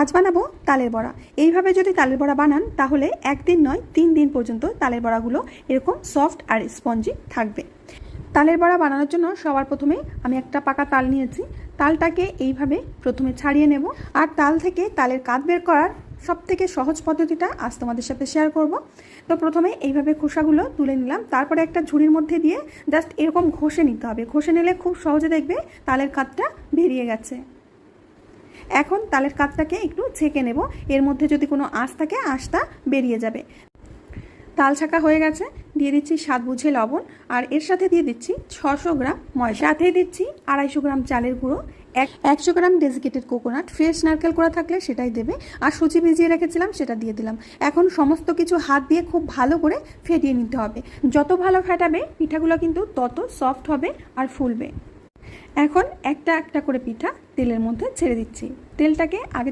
আজ বানাবো তালের বড়া। এইভাবে যদি তালের বড়া বানান তাহলে একদিন নয় 3 দিন পর্যন্ত তালের বড়াগুলো এরকম সফট আর স্পঞ্জি থাকবে। তালের বড়া বানানোর জন্য সবার প্রথমে আমি একটা পাকা তাল নিয়েছি। তালটাকে এইভাবে প্রথমে ছাড়িয়ে নেব। আর তাল থেকে তালের কাঠ বের করার সবথেকে সহজ পদ্ধতিটা আজ তোমাদের সাথে শেয়ার করব। তো প্রথমে এইভাবে খোসাগুলো তুলে নিলাম, তারপরে একটা ঝুড়ির মধ্যে দিয়ে জাস্ট এরকম ঘষে নিতে হবে। ঘষে নিলে খুব সহজে দেখবে তালের কাঠটা বেরিয়ে গেছে। এখন তালের কাঠটাকে একটু ছেঁকে নেব, এর মধ্যে যদি কোনো আঁশ থাকে আঁশটা বেরিয়ে যাবে। তাল ছাঁকা হয়ে গেছে, দিয়ে দিচ্ছি স্বাদ বুঝে লবণ, আর এর সাথে দিয়ে দিচ্ছি 600 গ্রাম ময়দা, সাথে দিচ্ছি 250 গ্রাম চালের গুঁড়ো, 100 গ্রাম ডেজিকেটেড কোকোনাট, ফ্রেশ নারকেল করা থাকলে সেটাই দেবে, আর সুজি ভিজিয়ে রেখেছিলাম সেটা দিয়ে দিলাম। এখন সমস্ত কিছু হাত দিয়ে খুব ভালো করে ফেটিয়ে নিতে হবে। যত ভালো ফেটাবে পিঠাগুলো কিন্তু তত সফট হবে আর ফুলবে। এখন একটা একটা করে পিঠা তেলের মধ্যে ছেড়ে দিচ্ছি। তেলটাকে আগে